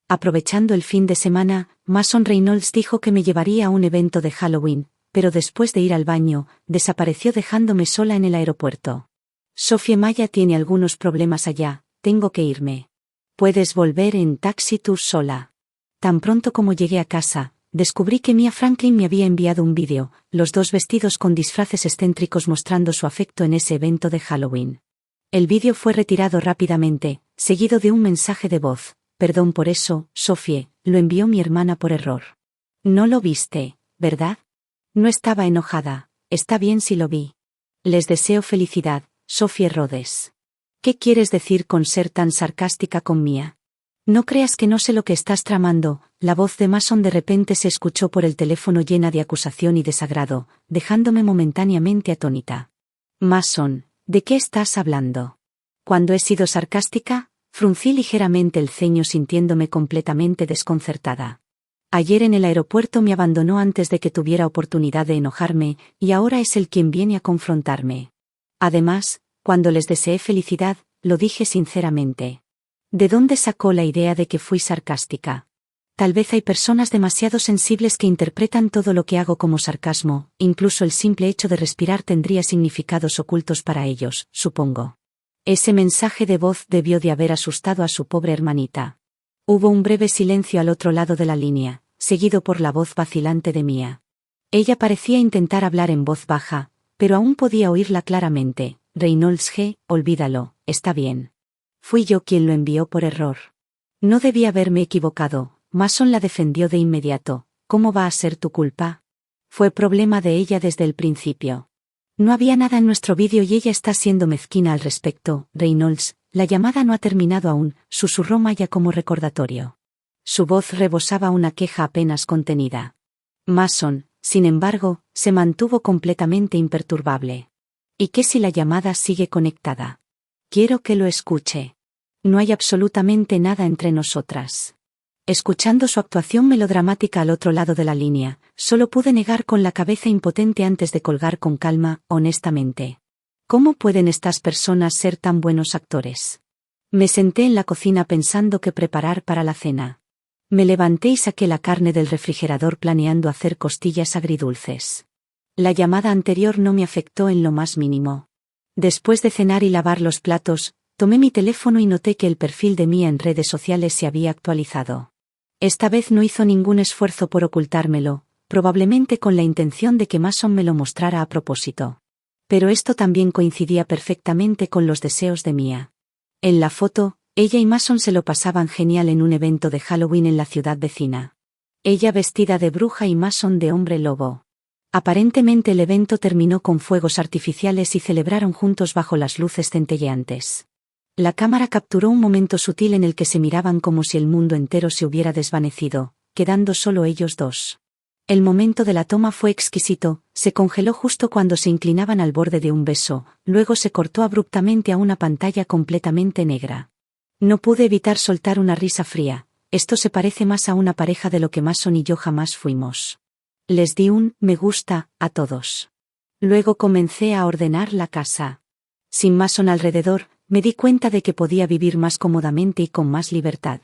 Aprovechando el fin de semana, Mason Reynolds dijo que me llevaría a un evento de Halloween, pero después de ir al baño, desapareció dejándome sola en el aeropuerto. Sophie Maya tiene algunos problemas allá, tengo que irme. ¿Puedes volver en taxi tú sola? Tan pronto como llegué a casa, descubrí que Mia Franklin me había enviado un vídeo, los dos vestidos con disfraces excéntricos mostrando su afecto en ese evento de Halloween. El vídeo fue retirado rápidamente, seguido de un mensaje de voz. Perdón por eso, Sophie, lo envió mi hermana por error. No lo viste, ¿verdad? No estaba enojada, está bien si lo vi. Les deseo felicidad, Sophie Rhodes. ¿Qué quieres decir con ser tan sarcástica con Mia? No creas que no sé lo que estás tramando. La voz de Mason de repente se escuchó por el teléfono llena de acusación y desagrado, dejándome momentáneamente atónita. Mason, ¿de qué estás hablando? ¿Cuándo he sido sarcástica? Fruncí ligeramente el ceño sintiéndome completamente desconcertada. Ayer en el aeropuerto me abandonó antes de que tuviera oportunidad de enojarme, y ahora es él quien viene a confrontarme. Además, cuando les deseé felicidad, lo dije sinceramente. ¿De dónde sacó la idea de que fui sarcástica? Tal vez hay personas demasiado sensibles que interpretan todo lo que hago como sarcasmo, incluso el simple hecho de respirar tendría significados ocultos para ellos, supongo. Ese mensaje de voz debió de haber asustado a su pobre hermanita. Hubo un breve silencio al otro lado de la línea, seguido por la voz vacilante de Mia. Ella parecía intentar hablar en voz baja, pero aún podía oírla claramente. Reynolds olvídalo, está bien. Fui yo quien lo envió por error. No debía haberme equivocado. Mason la defendió de inmediato. ¿Cómo va a ser tu culpa? Fue problema de ella desde el principio. No había nada en nuestro vídeo y ella está siendo mezquina al respecto. Reynolds, la llamada no ha terminado aún, susurró Maya como recordatorio. Su voz rebosaba una queja apenas contenida. Mason, sin embargo, se mantuvo completamente imperturbable. ¿Y qué si la llamada sigue conectada? Quiero que lo escuche. No hay absolutamente nada entre nosotras. Escuchando su actuación melodramática al otro lado de la línea, solo pude negar con la cabeza impotente antes de colgar con calma, honestamente. ¿Cómo pueden estas personas ser tan buenos actores? Me senté en la cocina pensando qué preparar para la cena. Me levanté y saqué la carne del refrigerador planeando hacer costillas agridulces. La llamada anterior no me afectó en lo más mínimo. Después de cenar y lavar los platos, tomé mi teléfono y noté que el perfil de Mia en redes sociales se había actualizado. Esta vez no hizo ningún esfuerzo por ocultármelo, probablemente con la intención de que Mason me lo mostrara a propósito. Pero esto también coincidía perfectamente con los deseos de Mia. En la foto, ella y Mason se lo pasaban genial en un evento de Halloween en la ciudad vecina. Ella vestida de bruja y Mason de hombre lobo. Aparentemente el evento terminó con fuegos artificiales y celebraron juntos bajo las luces centelleantes. La cámara capturó un momento sutil en el que se miraban como si el mundo entero se hubiera desvanecido, quedando solo ellos dos. El momento de la toma fue exquisito, se congeló justo cuando se inclinaban al borde de un beso, luego se cortó abruptamente a una pantalla completamente negra. No pude evitar soltar una risa fría. Esto se parece más a una pareja de lo que Mason y yo jamás fuimos. Les di un me gusta a todos. Luego comencé a ordenar la casa. Sin Mason alrededor, me di cuenta de que podía vivir más cómodamente y con más libertad.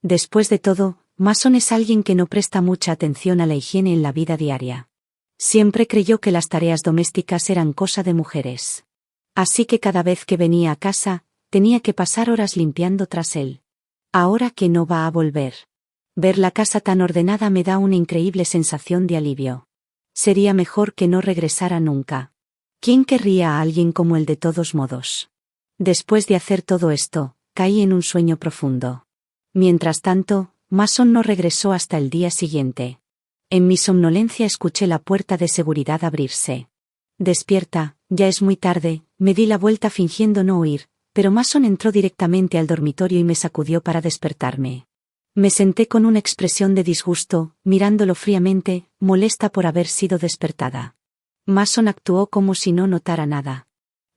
Después de todo, Mason es alguien que no presta mucha atención a la higiene en la vida diaria. Siempre creyó que las tareas domésticas eran cosa de mujeres. Así que cada vez que venía a casa, tenía que pasar horas limpiando tras él. Ahora que no va a volver. Ver la casa tan ordenada me da una increíble sensación de alivio. Sería mejor que no regresara nunca. ¿Quién querría a alguien como él de todos modos? Después de hacer todo esto, caí en un sueño profundo. Mientras tanto, Mason no regresó hasta el día siguiente. En mi somnolencia escuché la puerta de seguridad abrirse. Despierta, ya es muy tarde, me di la vuelta fingiendo no oír, pero Mason entró directamente al dormitorio y me sacudió para despertarme. Me senté con una expresión de disgusto, mirándolo fríamente, molesta por haber sido despertada. Mason actuó como si no notara nada.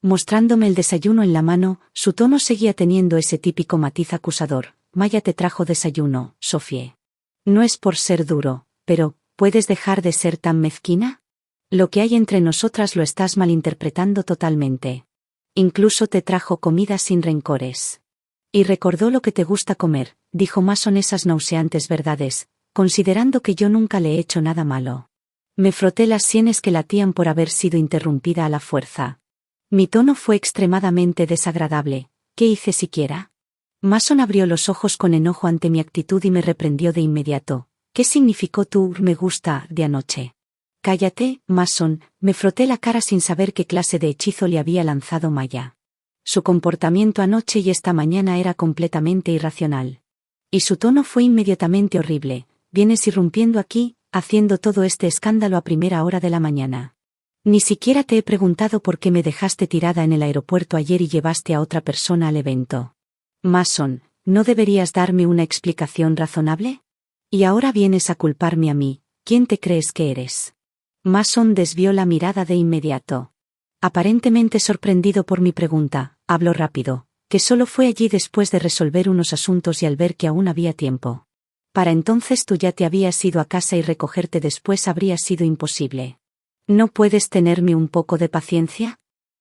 Mostrándome el desayuno en la mano, su tono seguía teniendo ese típico matiz acusador. Maya te trajo desayuno, Sophie. No es por ser duro, pero, ¿puedes dejar de ser tan mezquina? Lo que hay entre nosotras lo estás malinterpretando totalmente. Incluso te trajo comida sin rencores. Y recordó lo que te gusta comer, dijo Mason esas nauseantes verdades, considerando que yo nunca le he hecho nada malo. Me froté las sienes que latían por haber sido interrumpida a la fuerza. Mi tono fue extremadamente desagradable. ¿Qué hice siquiera? Mason abrió los ojos con enojo ante mi actitud y me reprendió de inmediato. ¿Qué significó tu me gusta de anoche? Cállate, Mason, me froté la cara sin saber qué clase de hechizo le había lanzado Maya. Su comportamiento anoche y esta mañana era completamente irracional. Y su tono fue inmediatamente horrible. Vienes irrumpiendo aquí, haciendo todo este escándalo a primera hora de la mañana. Ni siquiera te he preguntado por qué me dejaste tirada en el aeropuerto ayer y llevaste a otra persona al evento. Mason, ¿no deberías darme una explicación razonable? Y ahora vienes a culparme a mí. ¿Quién te crees que eres? Mason desvió la mirada de inmediato. Aparentemente sorprendido por mi pregunta, habló rápido, que solo fue allí después de resolver unos asuntos y al ver que aún había tiempo. Para entonces tú ya te habías ido a casa y recogerte después habría sido imposible. ¿No puedes tenerme un poco de paciencia?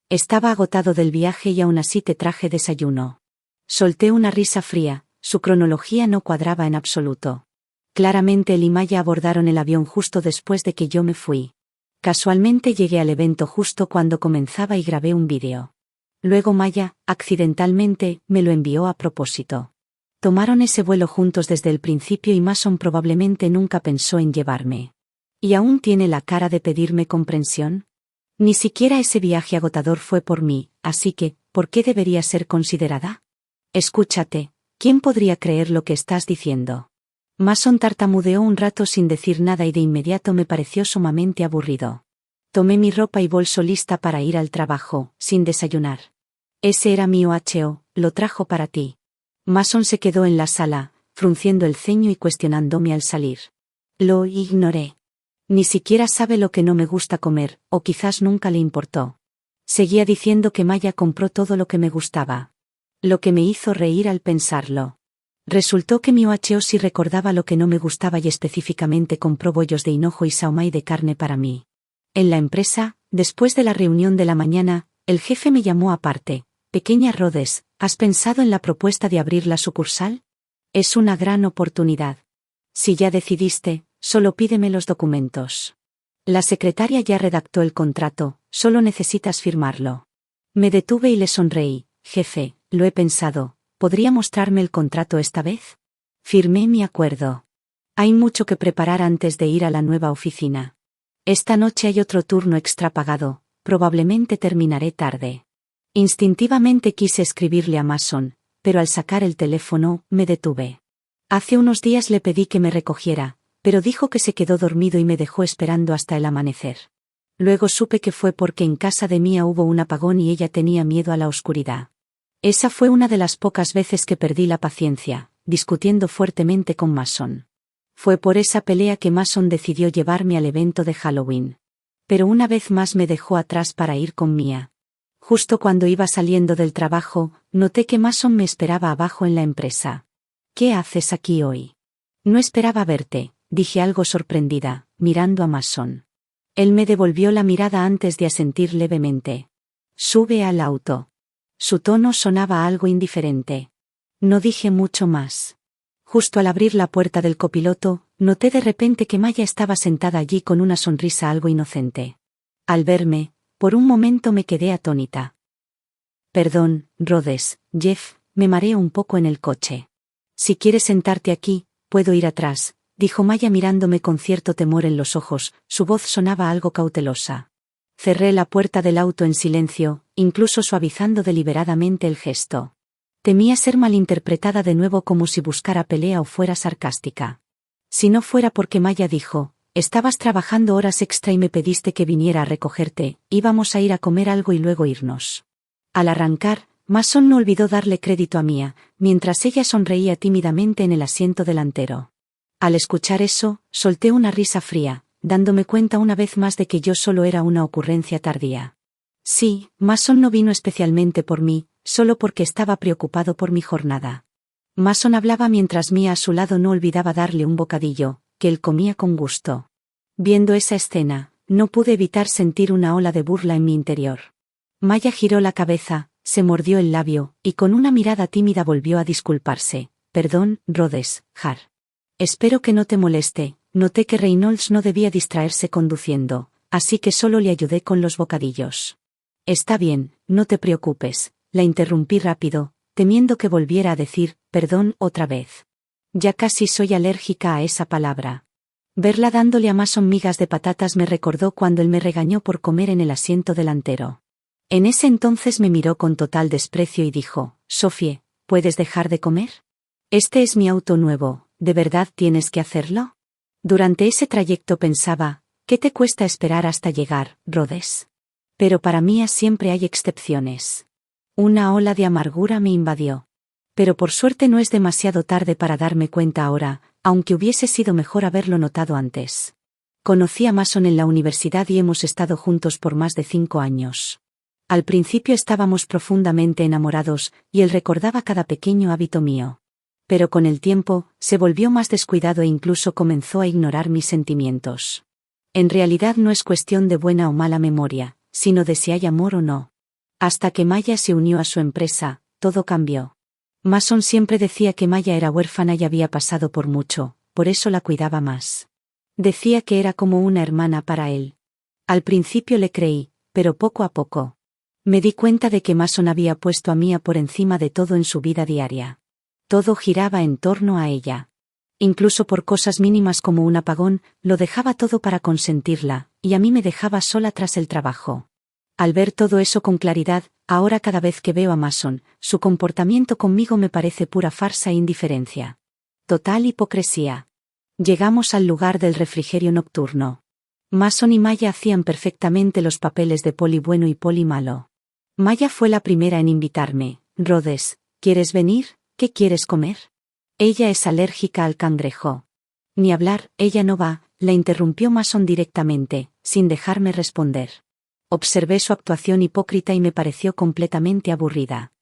Estaba agotado del viaje y aún así te traje desayuno. Solté una risa fría, su cronología no cuadraba en absoluto. Claramente él y Maya abordaron el avión justo después de que yo me fui. Casualmente llegué al evento justo cuando comenzaba y grabé un vídeo. Luego Maya, accidentalmente, me lo envió a propósito. Tomaron ese vuelo juntos desde el principio y Mason probablemente nunca pensó en llevarme. ¿Y aún tiene la cara de pedirme comprensión? Ni siquiera ese viaje agotador fue por mí, así que, ¿por qué debería ser considerada? Escúchate, ¿quién podría creer lo que estás diciendo? Mason tartamudeó un rato sin decir nada y de inmediato me pareció sumamente aburrido. Tomé mi ropa y bolso lista para ir al trabajo, sin desayunar. Ese era mi OHO, lo trajo para ti. Mason se quedó en la sala, frunciendo el ceño y cuestionándome al salir. Lo ignoré. Ni siquiera sabe lo que no me gusta comer, o quizás nunca le importó. Seguía diciendo que Maya compró todo lo que me gustaba. Lo que me hizo reír al pensarlo. Resultó que mi OHO sí recordaba lo que no me gustaba y específicamente compró bollos de hinojo y saumai de carne para mí. En la empresa, después de la reunión de la mañana, el jefe me llamó aparte. Pequeña Rhodes, ¿has pensado en la propuesta de abrir la sucursal? Es una gran oportunidad. Si ya decidiste, solo pídeme los documentos. La secretaria ya redactó el contrato, solo necesitas firmarlo. Me detuve y le sonreí. Jefe, lo he pensado. ¿Podría mostrarme el contrato esta vez? Firmé mi acuerdo. Hay mucho que preparar antes de ir a la nueva oficina. Esta noche hay otro turno extra pagado, probablemente terminaré tarde. Instintivamente quise escribirle a Mason, pero al sacar el teléfono, me detuve. Hace unos días le pedí que me recogiera, pero dijo que se quedó dormido y me dejó esperando hasta el amanecer. Luego supe que fue porque en casa de Mía hubo un apagón y ella tenía miedo a la oscuridad. Esa fue una de las pocas veces que perdí la paciencia, discutiendo fuertemente con Mason. Fue por esa pelea que Mason decidió llevarme al evento de Halloween. Pero una vez más me dejó atrás para ir con Mía. Justo cuando iba saliendo del trabajo, noté que Mason me esperaba abajo en la empresa. ¿Qué haces aquí hoy? No esperaba verte, dije algo sorprendida, mirando a Mason. Él me devolvió la mirada antes de asentir levemente. Sube al auto. Su tono sonaba algo indiferente. No dije mucho más. Justo al abrir la puerta del copiloto, noté de repente que Maya estaba sentada allí con una sonrisa algo inocente. Al verme, por un momento me quedé atónita. Perdón, Rhodes, Jeff, me mareo un poco en el coche. Si quieres sentarte aquí, puedo ir atrás, dijo Maya mirándome con cierto temor en los ojos, su voz sonaba algo cautelosa. Cerré la puerta del auto en silencio, incluso suavizando deliberadamente el gesto. Temía ser malinterpretada de nuevo como si buscara pelea o fuera sarcástica. Si no fuera porque Maya dijo, estabas trabajando horas extra y me pediste que viniera a recogerte, íbamos a ir a comer algo y luego irnos. Al arrancar, Mason no olvidó darle crédito a Mía, mientras ella sonreía tímidamente en el asiento delantero. Al escuchar eso, solté una risa fría, dándome cuenta una vez más de que yo solo era una ocurrencia tardía. Sí, Mason no vino especialmente por mí, solo porque estaba preocupado por mi jornada. Mason hablaba mientras Mía a su lado no olvidaba darle un bocadillo, que él comía con gusto. Viendo esa escena, no pude evitar sentir una ola de burla en mi interior. Maya giró la cabeza, se mordió el labio, y con una mirada tímida volvió a disculparse. Perdón, Rhodes, Har. Espero que no te moleste. Noté que Reynolds no debía distraerse conduciendo, así que solo le ayudé con los bocadillos. Está bien, no te preocupes, la interrumpí rápido, temiendo que volviera a decir, perdón, otra vez. Ya casi soy alérgica a esa palabra. Verla dándole a Mason migas de patatas me recordó cuando él me regañó por comer en el asiento delantero. En ese entonces me miró con total desprecio y dijo, Sophie, ¿puedes dejar de comer? Este es mi auto nuevo, ¿de verdad tienes que hacerlo? Durante ese trayecto pensaba, ¿qué te cuesta esperar hasta llegar, Rhodes? Pero para mí siempre hay excepciones. Una ola de amargura me invadió. Pero por suerte no es demasiado tarde para darme cuenta ahora, aunque hubiese sido mejor haberlo notado antes. Conocí a Mason en la universidad y hemos estado juntos por más de 5 años. Al principio estábamos profundamente enamorados, y él recordaba cada pequeño hábito mío. Pero con el tiempo, se volvió más descuidado e incluso comenzó a ignorar mis sentimientos. En realidad no es cuestión de buena o mala memoria, sino de si hay amor o no. Hasta que Maya se unió a su empresa, todo cambió. Mason siempre decía que Maya era huérfana y había pasado por mucho, por eso la cuidaba más. Decía que era como una hermana para él. Al principio le creí, pero poco a poco me di cuenta de que Mason había puesto a Mia por encima de todo en su vida diaria. Todo giraba en torno a ella. Incluso por cosas mínimas como un apagón, lo dejaba todo para consentirla, y a mí me dejaba sola tras el trabajo. Al ver todo eso con claridad, ahora cada vez que veo a Mason, su comportamiento conmigo me parece pura farsa e indiferencia. Total hipocresía. Llegamos al lugar del refrigerio nocturno. Mason y Maya hacían perfectamente los papeles de poli bueno y poli malo. Maya fue la primera en invitarme. Rhodes, ¿quieres venir? ¿Qué quieres comer? Ella es alérgica al cangrejo. Ni hablar, ella no va, la interrumpió Mason directamente, sin dejarme responder. Observé su actuación hipócrita y me pareció completamente aburrida.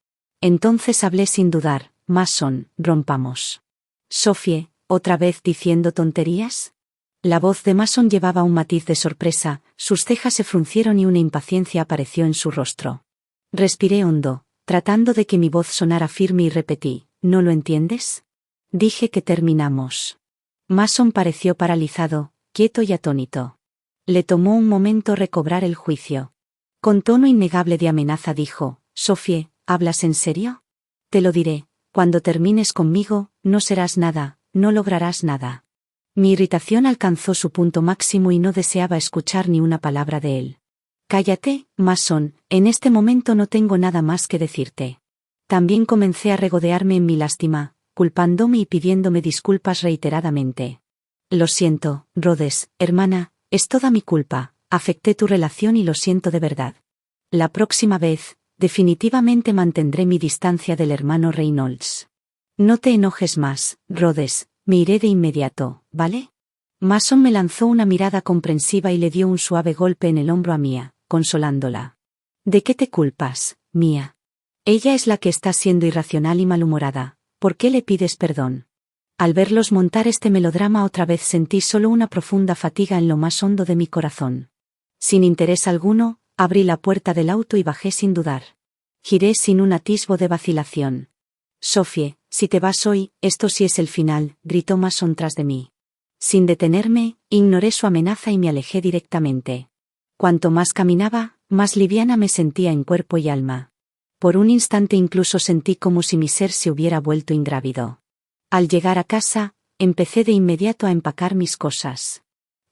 Entonces hablé sin dudar, Mason, rompamos. Sophie, ¿otra vez diciendo tonterías? La voz de Mason llevaba un matiz de sorpresa, sus cejas se fruncieron y una impaciencia apareció en su rostro. Respiré hondo, tratando de que mi voz sonara firme y repetí, ¿no lo entiendes? Dije que terminamos. Mason pareció paralizado, quieto y atónito. Le tomó un momento recobrar el juicio. Con tono innegable de amenaza dijo, Sophie, ¿hablas en serio? Te lo diré, cuando termines conmigo, no serás nada, no lograrás nada. Mi irritación alcanzó su punto máximo y no deseaba escuchar ni una palabra de él. Cállate, Mason, en este momento no tengo nada más que decirte. También comencé a regodearme en mi lástima, culpándome y pidiéndome disculpas reiteradamente. Lo siento, Rhodes, hermana, es toda mi culpa, afecté tu relación y lo siento de verdad. La próxima vez, definitivamente mantendré mi distancia del hermano Reynolds. No te enojes más, Rhodes, me iré de inmediato, ¿vale? Mason me lanzó una mirada comprensiva y le dio un suave golpe en el hombro a Mia, consolándola. ¿De qué te culpas, Mia? Ella es la que está siendo irracional y malhumorada, ¿por qué le pides perdón? Al verlos montar este melodrama otra vez sentí solo una profunda fatiga en lo más hondo de mi corazón. Sin interés alguno, abrí la puerta del auto y bajé sin dudar. Giré sin un atisbo de vacilación. Sophie, si te vas hoy, esto sí es el final, gritó Mason tras de mí. Sin detenerme, ignoré su amenaza y me alejé directamente. Cuanto más caminaba, más liviana me sentía en cuerpo y alma. Por un instante incluso sentí como si mi ser se hubiera vuelto ingrávido. Al llegar a casa, empecé de inmediato a empacar mis cosas.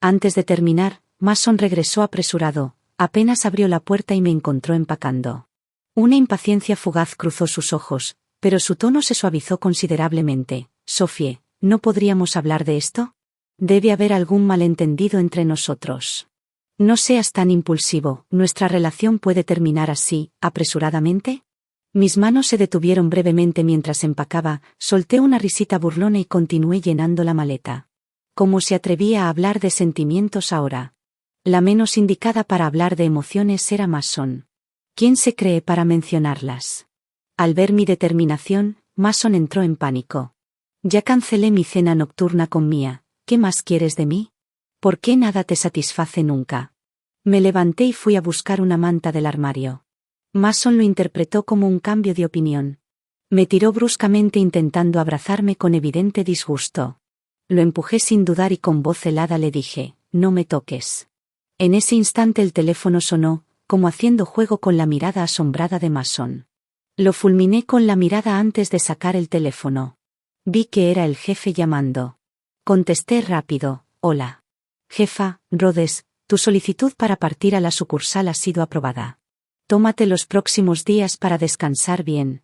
Antes de terminar, Mason regresó apresurado, apenas abrió la puerta y me encontró empacando. Una impaciencia fugaz cruzó sus ojos, pero su tono se suavizó considerablemente. Sophie, ¿no podríamos hablar de esto? Debe haber algún malentendido entre nosotros. No seas tan impulsivo, ¿nuestra relación puede terminar así, apresuradamente? Mis manos se detuvieron brevemente mientras empacaba, solté una risita burlona y continué llenando la maleta. ¿Cómo se atrevía a hablar de sentimientos ahora? La menos indicada para hablar de emociones era Mason. ¿Quién se cree para mencionarlas? Al ver mi determinación, Mason entró en pánico. Ya cancelé mi cena nocturna con Mia, ¿qué más quieres de mí? ¿Por qué nada te satisface nunca? Me levanté y fui a buscar una manta del armario. Mason lo interpretó como un cambio de opinión. Me tiró bruscamente intentando abrazarme con evidente disgusto. Lo empujé sin dudar y con voz helada le dije, no me toques. En ese instante el teléfono sonó, como haciendo juego con la mirada asombrada de Mason. Lo fulminé con la mirada antes de sacar el teléfono. Vi que era el jefe llamando. Contesté rápido, hola. Jefa, Rhodes, tu solicitud para partir a la sucursal ha sido aprobada. Tómate los próximos días para descansar bien.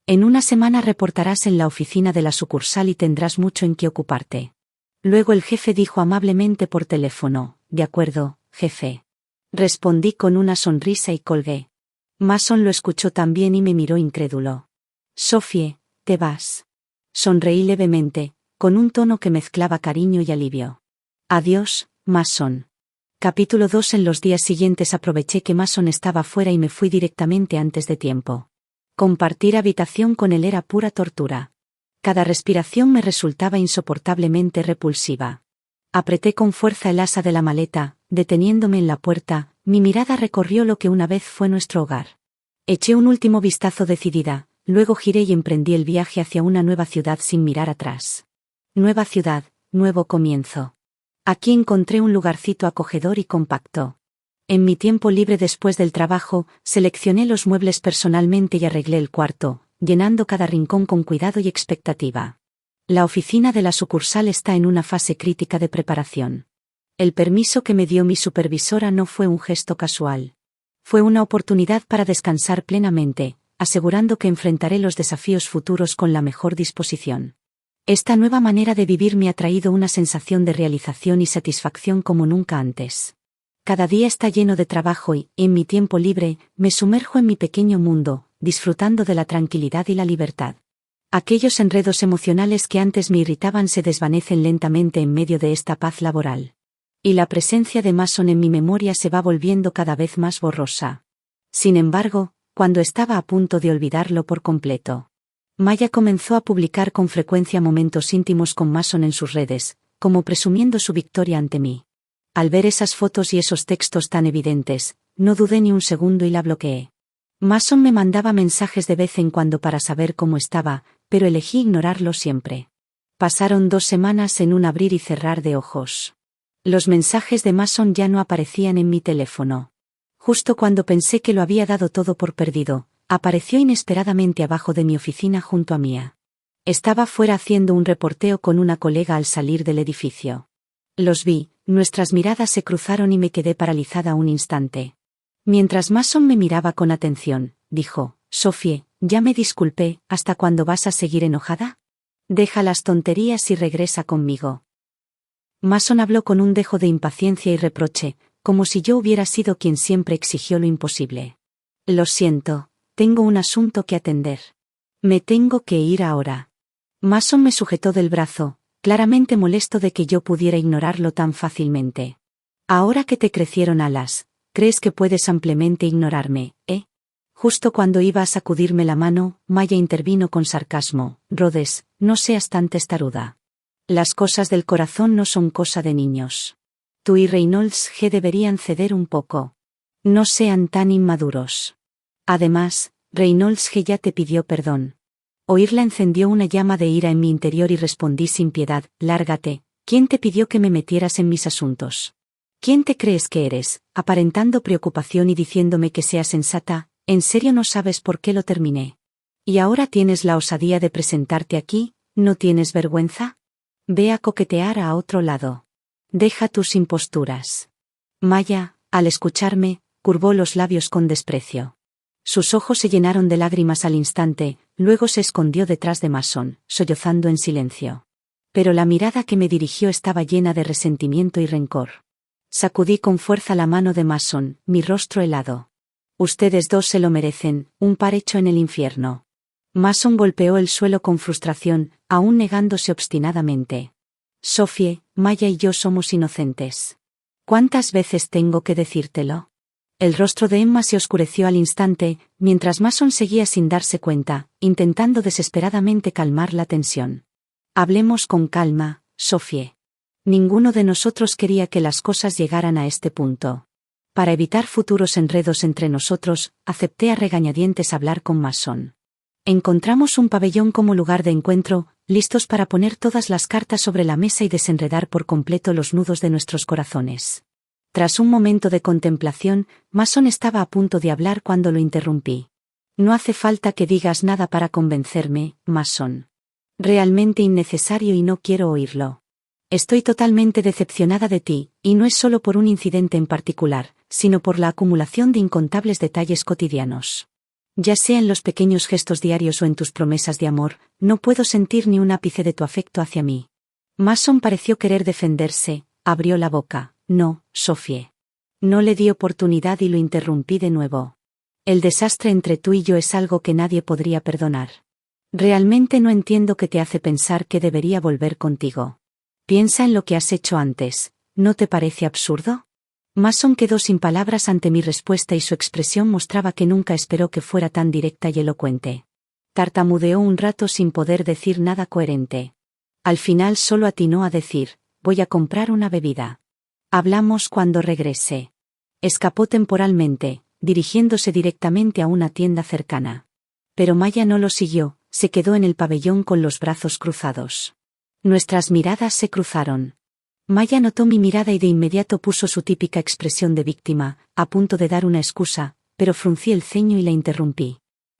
En una semana reportarás en la oficina de la sucursal y tendrás mucho en qué ocuparte. Luego el jefe dijo amablemente por teléfono, de acuerdo, jefe. Respondí con una sonrisa y colgué. Mason lo escuchó también y me miró incrédulo. Sophie, ¿te vas? Sonreí levemente, con un tono que mezclaba cariño y alivio. Adiós, Mason. Capítulo 2. En los días siguientes aproveché que Mason estaba fuera y me fui directamente antes de tiempo. Compartir habitación con él era pura tortura. Cada respiración me resultaba insoportablemente repulsiva. Apreté con fuerza el asa de la maleta, deteniéndome en la puerta, mi mirada recorrió lo que una vez fue nuestro hogar. Eché un último vistazo decidida, luego giré y emprendí el viaje hacia una nueva ciudad sin mirar atrás. Nueva ciudad, nuevo comienzo. Aquí encontré un lugarcito acogedor y compacto. En mi tiempo libre después del trabajo, seleccioné los muebles personalmente y arreglé el cuarto, llenando cada rincón con cuidado y expectativa. La oficina de la sucursal está en una fase crítica de preparación. El permiso que me dio mi supervisora no fue un gesto casual. Fue una oportunidad para descansar plenamente, asegurando que enfrentaré los desafíos futuros con la mejor disposición. Esta nueva manera de vivir me ha traído una sensación de realización y satisfacción como nunca antes. Cada día está lleno de trabajo y, en mi tiempo libre, me sumerjo en mi pequeño mundo, disfrutando de la tranquilidad y la libertad. Aquellos enredos emocionales que antes me irritaban se desvanecen lentamente en medio de esta paz laboral. Y la presencia de Mason en mi memoria se va volviendo cada vez más borrosa. Sin embargo, cuando estaba a punto de olvidarlo por completo, Maya comenzó a publicar con frecuencia momentos íntimos con Mason en sus redes, como presumiendo su victoria ante mí. Al ver esas fotos y esos textos tan evidentes, no dudé ni un segundo y la bloqueé. Mason me mandaba mensajes de vez en cuando para saber cómo estaba, pero elegí ignorarlo siempre. Pasaron 2 semanas en un abrir y cerrar de ojos. Los mensajes de Mason ya no aparecían en mi teléfono. Justo cuando pensé que lo había dado todo por perdido, apareció inesperadamente abajo de mi oficina junto a mía. Estaba fuera haciendo un reporteo con una colega al salir del edificio. Los vi, nuestras miradas se cruzaron y me quedé paralizada un instante. Mientras Mason me miraba con atención, dijo, Sophie, ya me disculpé, ¿hasta cuándo vas a seguir enojada? Deja las tonterías y regresa conmigo. Mason habló con un dejo de impaciencia y reproche, como si yo hubiera sido quien siempre exigió lo imposible. Lo siento, tengo un asunto que atender. Me tengo que ir ahora. Mason me sujetó del brazo, claramente molesto de que yo pudiera ignorarlo tan fácilmente. Ahora que te crecieron alas, ¿crees que puedes ampliamente ignorarme, Justo cuando iba a sacudirme la mano, Maya intervino con sarcasmo, Rhodes, no seas tan testaruda. Las cosas del corazón no son cosa de niños. Tú y Reynolds G deberían ceder un poco. No sean tan inmaduros. Además, Reynolds G ya te pidió perdón. Oírla encendió una llama de ira en mi interior y respondí sin piedad, lárgate, ¿quién te pidió que me metieras en mis asuntos? ¿Quién te crees que eres, aparentando preocupación y diciéndome que sea sensata? ¿En serio no sabes por qué lo terminé? ¿Y ahora tienes la osadía de presentarte aquí? ¿No tienes vergüenza? Ve a coquetear a otro lado. Deja tus imposturas. Maya, al escucharme, curvó los labios con desprecio. Sus ojos se llenaron de lágrimas al instante, luego se escondió detrás de Mason, sollozando en silencio. Pero la mirada que me dirigió estaba llena de resentimiento y rencor. Sacudí con fuerza la mano de Mason, mi rostro helado. Ustedes dos se lo merecen, un par hecho en el infierno. Mason golpeó el suelo con frustración, aún negándose obstinadamente. Sophie, Maya y yo somos inocentes. ¿Cuántas veces tengo que decírtelo? El rostro de Emma se oscureció al instante, mientras Mason seguía sin darse cuenta, intentando desesperadamente calmar la tensión. Hablemos con calma, Sophie. Ninguno de nosotros quería que las cosas llegaran a este punto. Para evitar futuros enredos entre nosotros, acepté a regañadientes hablar con Mason. Encontramos un pabellón como lugar de encuentro, listos para poner todas las cartas sobre la mesa y desenredar por completo los nudos de nuestros corazones. Tras un momento de contemplación, Mason estaba a punto de hablar cuando lo interrumpí. No hace falta que digas nada para convencerme, Mason. Realmente innecesario y no quiero oírlo. Estoy totalmente decepcionada de ti, y no es solo por un incidente en particular, sino por la acumulación de incontables detalles cotidianos. Ya sea en los pequeños gestos diarios o en tus promesas de amor, no puedo sentir ni un ápice de tu afecto hacia mí. Mason pareció querer defenderse, abrió la boca. No, Sophie. No le di oportunidad y lo interrumpí de nuevo. El desastre entre tú y yo es algo que nadie podría perdonar. Realmente no entiendo qué te hace pensar que debería volver contigo. Piensa en lo que has hecho antes, ¿no te parece absurdo? Mason quedó sin palabras ante mi respuesta y su expresión mostraba que nunca esperó que fuera tan directa y elocuente. Tartamudeó un rato sin poder decir nada coherente. Al final solo atinó a decir, voy a comprar una bebida. Hablamos cuando regrese. Escapó temporalmente, dirigiéndose directamente a una tienda cercana. Pero Maya no lo siguió, se quedó en el pabellón con los brazos cruzados. Nuestras miradas se cruzaron. Maya notó mi mirada y de inmediato puso su típica expresión de víctima, a punto de dar una excusa, pero fruncí el ceño y la interrumpí.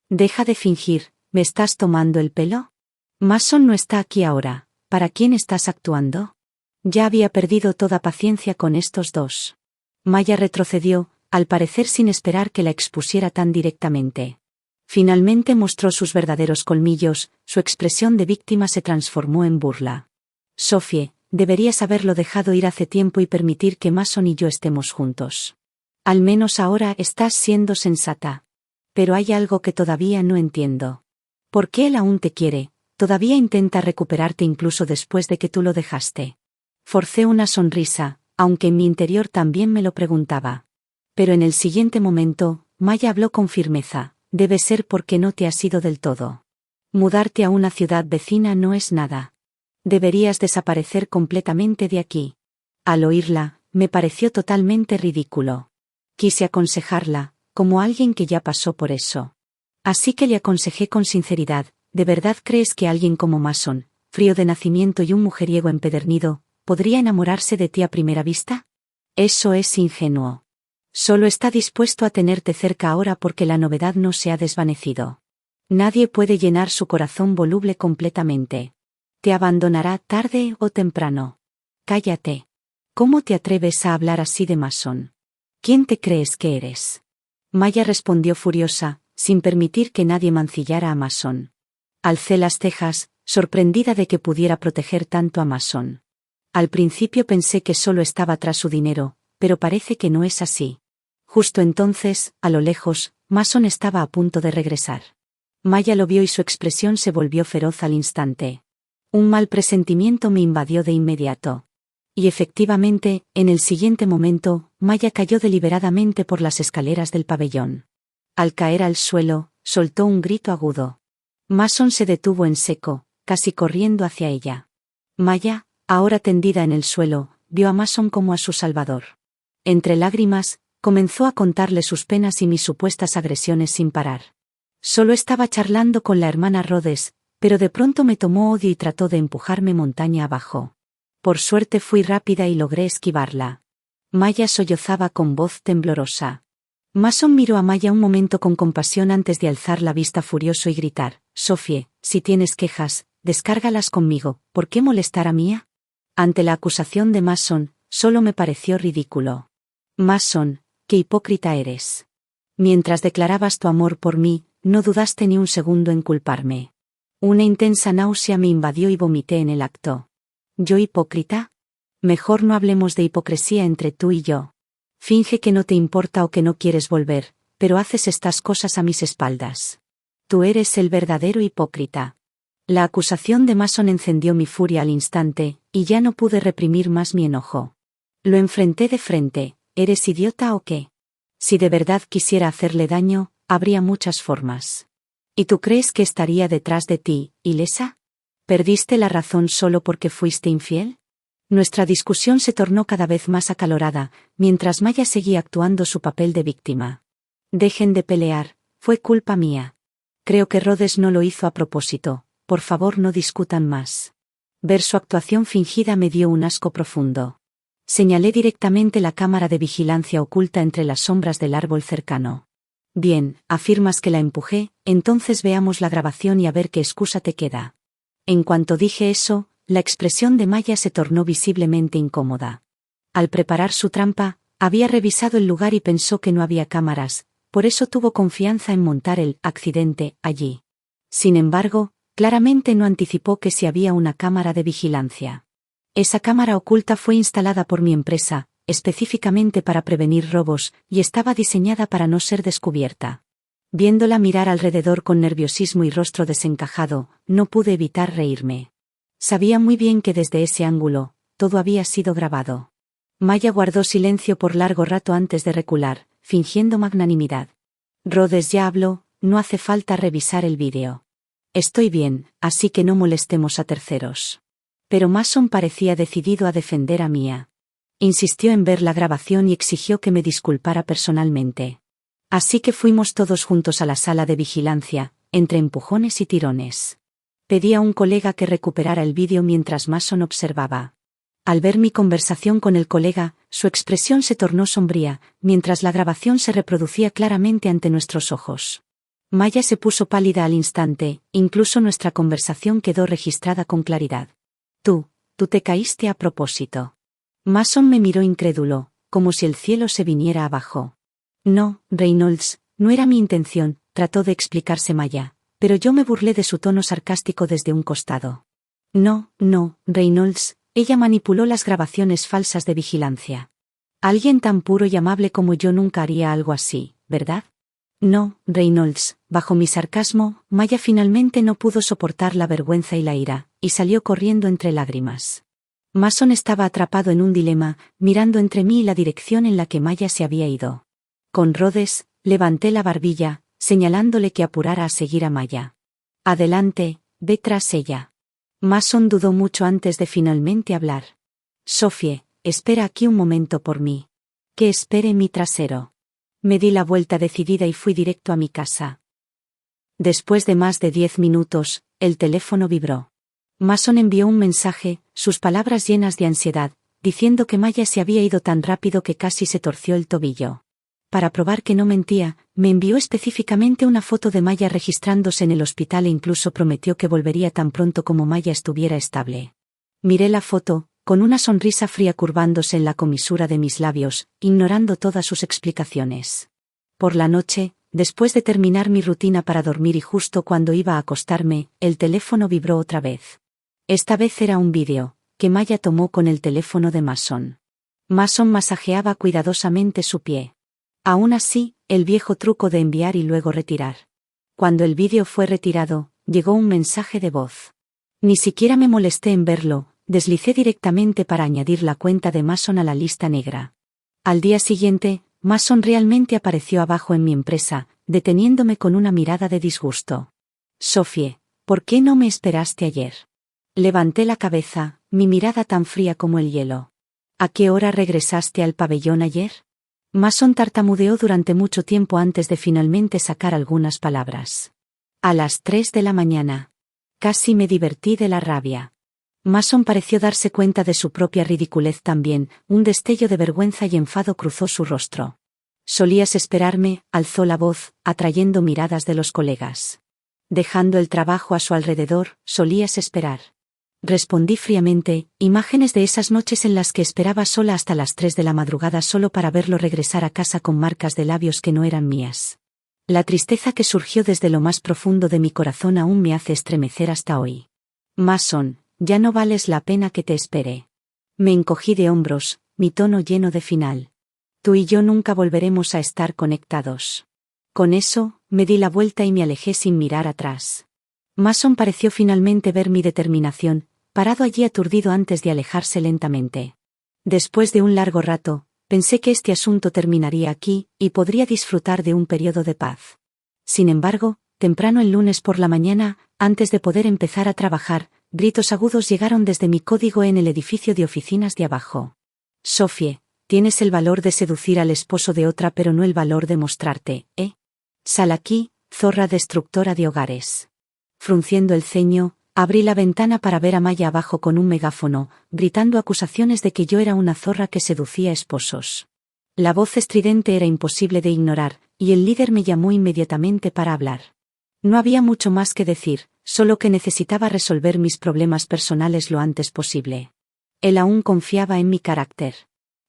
Deja de fingir, ¿me estás tomando el pelo? Mason no está aquí ahora, ¿para quién estás actuando? Ya había perdido toda paciencia con estos dos. Maya retrocedió, al parecer sin esperar que la expusiera tan directamente. Finalmente mostró sus verdaderos colmillos, su expresión de víctima se transformó en burla. Sophie, deberías haberlo dejado ir hace tiempo y permitir que Mason y yo estemos juntos. Al menos ahora estás siendo sensata. Pero hay algo que todavía no entiendo. ¿Por qué él aún te quiere? Todavía intenta recuperarte incluso después de que tú lo dejaste. Forcé una sonrisa, aunque en mi interior también me lo preguntaba. Pero en el siguiente momento, Maya habló con firmeza. Debe ser porque no te has ido del todo. Mudarte a una ciudad vecina no es nada. Deberías desaparecer completamente de aquí. Al oírla, me pareció totalmente ridículo. Quise aconsejarla, como alguien que ya pasó por eso. Así que le aconsejé con sinceridad, ¿de verdad crees que alguien como Mason, frío de nacimiento y un mujeriego empedernido, podría enamorarse de ti a primera vista? Eso es ingenuo. Solo está dispuesto a tenerte cerca ahora porque la novedad no se ha desvanecido. Nadie puede llenar su corazón voluble completamente. Te abandonará tarde o temprano. Cállate. ¿Cómo te atreves a hablar así de Mason? ¿Quién te crees que eres? Maya respondió furiosa, sin permitir que nadie mancillara a Mason. Alcé las cejas, sorprendida de que pudiera proteger tanto a Mason. Al principio pensé que solo estaba tras su dinero, pero parece que no es así. Justo entonces, a lo lejos, Mason estaba a punto de regresar. Maya lo vio y su expresión se volvió feroz al instante. Un mal presentimiento me invadió de inmediato. Y efectivamente, en el siguiente momento, Maya cayó deliberadamente por las escaleras del pabellón. Al caer al suelo, soltó un grito agudo. Mason se detuvo en seco, casi corriendo hacia ella. Maya, ahora tendida en el suelo, vio a Mason como a su salvador. Entre lágrimas, comenzó a contarle sus penas y mis supuestas agresiones sin parar. Solo estaba charlando con la hermana Rhodes, pero de pronto me tomó odio y trató de empujarme montaña abajo. Por suerte fui rápida y logré esquivarla. Maya sollozaba con voz temblorosa. Mason miró a Maya un momento con compasión antes de alzar la vista furioso y gritar, Sophie, si tienes quejas, descárgalas conmigo, ¿por qué molestar a Mía? Ante la acusación de Mason, solo me pareció ridículo. Mason, qué hipócrita eres. Mientras declarabas tu amor por mí, no dudaste ni un segundo en culparme. Una intensa náusea me invadió y vomité en el acto. ¿Yo hipócrita? Mejor no hablemos de hipocresía entre tú y yo. Finge que no te importa o que no quieres volver, pero haces estas cosas a mis espaldas. Tú eres el verdadero hipócrita. La acusación de Mason encendió mi furia al instante, y ya no pude reprimir más mi enojo. Lo enfrenté de frente. ¿Eres idiota o qué? Si de verdad quisiera hacerle daño, habría muchas formas. ¿Y tú crees que estaría detrás de ti, ilesa? ¿Perdiste la razón solo porque fuiste infiel? Nuestra discusión se tornó cada vez más acalorada, mientras Maya seguía actuando su papel de víctima. Dejen de pelear, fue culpa mía. Creo que Rhodes no lo hizo a propósito, por favor no discutan más. Ver su actuación fingida me dio un asco profundo. Señalé directamente la cámara de vigilancia oculta entre las sombras del árbol cercano. Bien, afirmas que la empujé, entonces veamos la grabación y a ver qué excusa te queda. En cuanto dije eso, la expresión de Maya se tornó visiblemente incómoda. Al preparar su trampa, había revisado el lugar y pensó que no había cámaras, por eso tuvo confianza en montar el accidente allí. Sin embargo, claramente no anticipó que si había una cámara de vigilancia. Esa cámara oculta fue instalada por mi empresa, específicamente para prevenir robos, y estaba diseñada para no ser descubierta. Viéndola mirar alrededor con nerviosismo y rostro desencajado, no pude evitar reírme. Sabía muy bien que desde ese ángulo, todo había sido grabado. Maya guardó silencio por largo rato antes de recular, fingiendo magnanimidad. Rhodes ya habló, no hace falta revisar el vídeo. Estoy bien, así que no molestemos a terceros. Pero Mason parecía decidido a defender a Mia. Insistió en ver la grabación y exigió que me disculpara personalmente. Así que fuimos todos juntos a la sala de vigilancia, entre empujones y tirones. Pedí a un colega que recuperara el vídeo mientras Mason observaba. Al ver mi conversación con el colega, su expresión se tornó sombría, mientras la grabación se reproducía claramente ante nuestros ojos. Maya se puso pálida al instante, incluso nuestra conversación quedó registrada con claridad. Tú te caíste a propósito. Mason me miró incrédulo, como si el cielo se viniera abajo. No, Reynolds, no era mi intención, trató de explicarse Maya, pero yo me burlé de su tono sarcástico desde un costado. No, Reynolds, ella manipuló las grabaciones falsas de vigilancia. Alguien tan puro y amable como yo nunca haría algo así, ¿verdad? No, Reynolds, bajo mi sarcasmo, Maya finalmente no pudo soportar la vergüenza y la ira, y salió corriendo entre lágrimas. Mason estaba atrapado en un dilema, mirando entre mí y la dirección en la que Maya se había ido. Con Rhodes, levanté la barbilla, señalándole que apurara a seguir a Maya. Adelante, ve tras ella. Mason dudó mucho antes de finalmente hablar. Sophie, espera aquí un momento por mí. Que espere mi trasero. Me di la vuelta decidida y fui directo a mi casa. Después de más de 10 minutos, el teléfono vibró. Mason envió un mensaje, sus palabras llenas de ansiedad, diciendo que Maya se había ido tan rápido que casi se torció el tobillo. Para probar que no mentía, me envió específicamente una foto de Maya registrándose en el hospital e incluso prometió que volvería tan pronto como Maya estuviera estable. Miré la foto, con una sonrisa fría curvándose en la comisura de mis labios, ignorando todas sus explicaciones. Por la noche, después de terminar mi rutina para dormir y justo cuando iba a acostarme, el teléfono vibró otra vez. Esta vez era un vídeo, que Maya tomó con el teléfono de Mason. Mason masajeaba cuidadosamente su pie. Aún así, el viejo truco de enviar y luego retirar. Cuando el vídeo fue retirado, llegó un mensaje de voz. Ni siquiera me molesté en verlo, deslicé directamente para añadir la cuenta de Mason a la lista negra. Al día siguiente, Mason realmente apareció abajo en mi empresa, deteniéndome con una mirada de disgusto. Sophie, ¿por qué no me esperaste ayer? Levanté la cabeza, mi mirada tan fría como el hielo. ¿A qué hora regresaste al pabellón ayer? Mason tartamudeó durante mucho tiempo antes de finalmente sacar algunas palabras. A las 3 de la mañana. Casi me divertí de la rabia. Mason pareció darse cuenta de su propia ridiculez también, un destello de vergüenza y enfado cruzó su rostro. Solías esperarme, alzó la voz, atrayendo miradas de los colegas. Dejando el trabajo a su alrededor, solías esperar. Respondí fríamente, imágenes de esas noches en las que esperaba sola hasta las 3 de la madrugada solo para verlo regresar a casa con marcas de labios que no eran mías. La tristeza que surgió desde lo más profundo de mi corazón aún me hace estremecer hasta hoy. Mason, ya no vales la pena que te espere. Me encogí de hombros, mi tono lleno de final. Tú y yo nunca volveremos a estar conectados. Con eso, me di la vuelta y me alejé sin mirar atrás. Mason pareció finalmente ver mi determinación, parado allí aturdido antes de alejarse lentamente. Después de un largo rato, pensé que este asunto terminaría aquí, y podría disfrutar de un periodo de paz. Sin embargo, temprano el lunes por la mañana, antes de poder empezar a trabajar, gritos agudos llegaron desde mi código en el edificio de oficinas de abajo. Sophie, tienes el valor de seducir al esposo de otra pero no el valor de mostrarte, ¿eh? Sal aquí, zorra destructora de hogares. Frunciendo el ceño, abrí la ventana para ver a Maya abajo con un megáfono, gritando acusaciones de que yo era una zorra que seducía esposos. La voz estridente era imposible de ignorar, y el líder me llamó inmediatamente para hablar. No había mucho más que decir, solo que necesitaba resolver mis problemas personales lo antes posible. Él aún confiaba en mi carácter.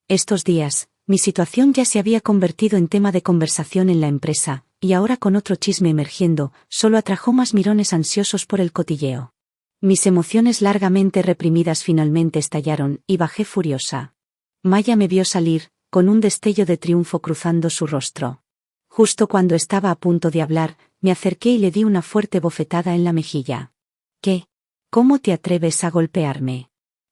Estos días, mi situación ya se había convertido en tema de conversación en la empresa, y ahora con otro chisme emergiendo, solo atrajo más mirones ansiosos por el cotilleo. Mis emociones largamente reprimidas finalmente estallaron, y bajé furiosa. Maya me vio salir, con un destello de triunfo cruzando su rostro. Justo cuando estaba a punto de hablar, me acerqué y le di una fuerte bofetada en la mejilla. ¿Qué? ¿Cómo te atreves a golpearme?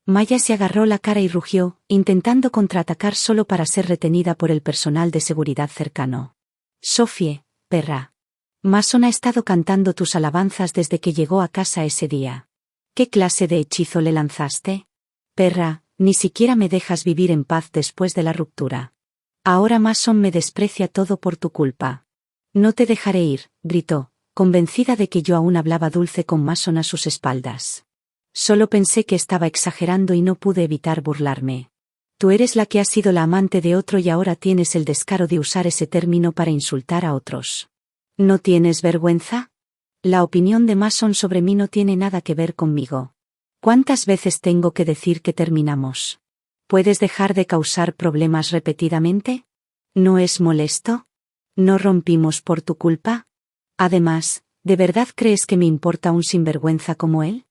Maya se agarró la cara y rugió, intentando contraatacar solo para ser retenida por el personal de seguridad cercano. Sophie, perra. Mason ha estado cantando tus alabanzas desde que llegó a casa ese día. ¿Qué clase de hechizo le lanzaste? Perra, ni siquiera me dejas vivir en paz después de la ruptura. Ahora Mason me desprecia todo por tu culpa. No te dejaré ir, gritó, convencida de que yo aún hablaba dulce con Mason a sus espaldas. Solo pensé que estaba exagerando y no pude evitar burlarme. Tú eres la que has sido la amante de otro y ahora tienes el descaro de usar ese término para insultar a otros. ¿No tienes vergüenza? La opinión de Mason sobre mí no tiene nada que ver conmigo. ¿Cuántas veces tengo que decir que terminamos? ¿Puedes dejar de causar problemas repetidamente? ¿No es molesto? ¿No rompimos por tu culpa? Además, ¿de verdad crees que me importa un sinvergüenza como él?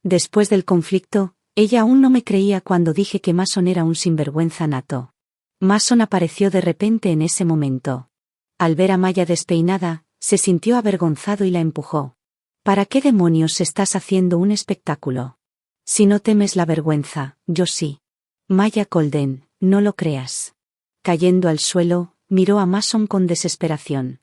Después del conflicto, ella aún no me creía cuando dije que Mason era un sinvergüenza nato. Mason apareció de repente en ese momento. Al ver a Maya despeinada, se sintió avergonzado y la empujó. ¿Para qué demonios estás haciendo un espectáculo? Si no temes la vergüenza, yo sí. Maya Colden, no lo creas. Cayendo al suelo, miró a Mason con desesperación.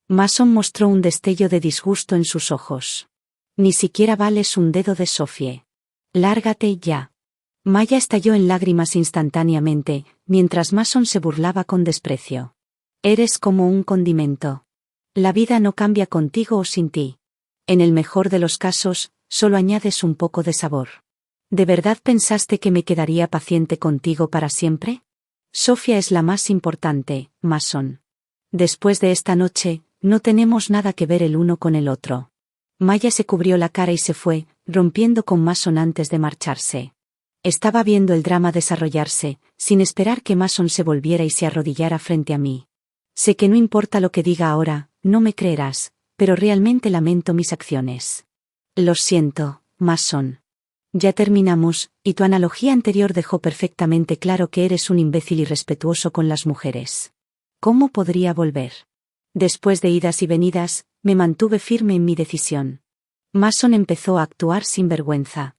Mason mostró un destello de disgusto en sus ojos. Ni siquiera vales un dedo de Sophie. Lárgate ya. Maya estalló en lágrimas instantáneamente, mientras Mason se burlaba con desprecio. Eres como un condimento. La vida no cambia contigo o sin ti. En el mejor de los casos, solo añades un poco de sabor. ¿De verdad pensaste que me quedaría paciente contigo para siempre? Sofía es la más importante, Mason. Después de esta noche, no tenemos nada que ver el uno con el otro. Maya se cubrió la cara y se fue, rompiendo con Mason antes de marcharse. Estaba viendo el drama desarrollarse, sin esperar que Mason se volviera y se arrodillara frente a mí. Sé que no importa lo que diga ahora, no me creerás, pero realmente lamento mis acciones. Lo siento, Mason. Ya terminamos, y tu analogía anterior dejó perfectamente claro que eres un imbécil irrespetuoso con las mujeres. ¿Cómo podría volver? Después de idas y venidas, me mantuve firme en mi decisión. Mason empezó a actuar sin vergüenza.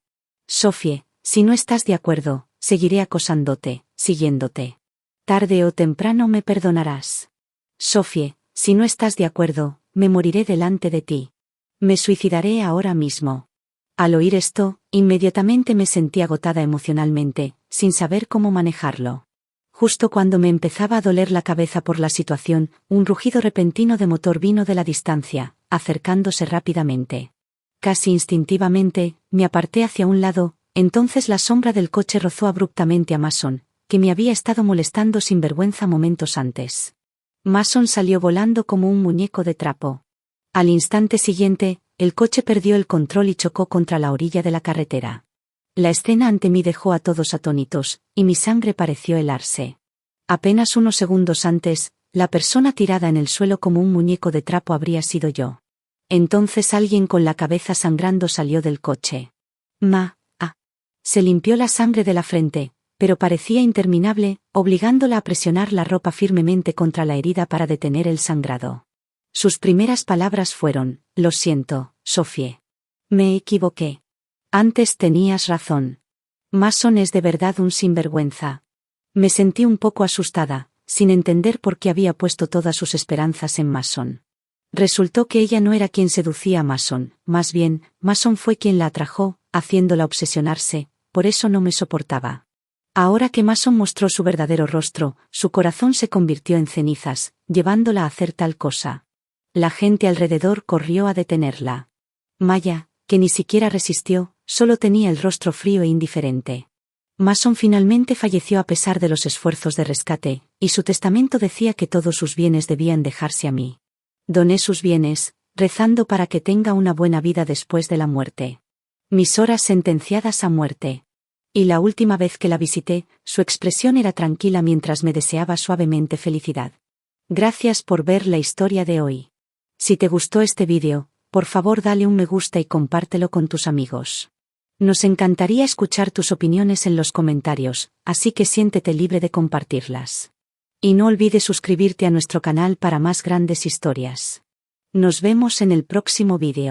Sophie, si no estás de acuerdo, seguiré acosándote, siguiéndote. Tarde o temprano me perdonarás. Sophie, si no estás de acuerdo, me moriré delante de ti. Me suicidaré ahora mismo. Al oír esto, inmediatamente me sentí agotada emocionalmente, sin saber cómo manejarlo. Justo cuando me empezaba a doler la cabeza por la situación, un rugido repentino de motor vino de la distancia, acercándose rápidamente. Casi instintivamente, me aparté hacia un lado, entonces la sombra del coche rozó abruptamente a Mason, que me había estado molestando sin vergüenza momentos antes. Mason salió volando como un muñeco de trapo. Al instante siguiente, el coche perdió el control y chocó contra la orilla de la carretera. La escena ante mí dejó a todos atónitos, y mi sangre pareció helarse. Apenas unos segundos antes, la persona tirada en el suelo como un muñeco de trapo habría sido yo. Entonces alguien con la cabeza sangrando salió del coche. Se limpió la sangre de la frente, pero parecía interminable, obligándola a presionar la ropa firmemente contra la herida para detener el sangrado. Sus primeras palabras fueron: lo siento, Sophie. Me equivoqué. Antes tenías razón. Mason es de verdad un sinvergüenza. Me sentí un poco asustada, sin entender por qué había puesto todas sus esperanzas en Mason. Resultó que ella no era quien seducía a Mason, más bien, Mason fue quien la atrajo, haciéndola obsesionarse, por eso no me soportaba. Ahora que Mason mostró su verdadero rostro, su corazón se convirtió en cenizas, llevándola a hacer tal cosa. La gente alrededor corrió a detenerla. Maya, que ni siquiera resistió, solo tenía el rostro frío e indiferente. Mason finalmente falleció a pesar de los esfuerzos de rescate, y su testamento decía que todos sus bienes debían dejarse a mí. Doné sus bienes, rezando para que tenga una buena vida después de la muerte. Mis horas sentenciadas a muerte. Y la última vez que la visité, su expresión era tranquila mientras me deseaba suavemente felicidad. Gracias por ver la historia de hoy. Si te gustó este vídeo, por favor dale un me gusta y compártelo con tus amigos. Nos encantaría escuchar tus opiniones en los comentarios, así que siéntete libre de compartirlas. Y no olvides suscribirte a nuestro canal para más grandes historias. Nos vemos en el próximo vídeo.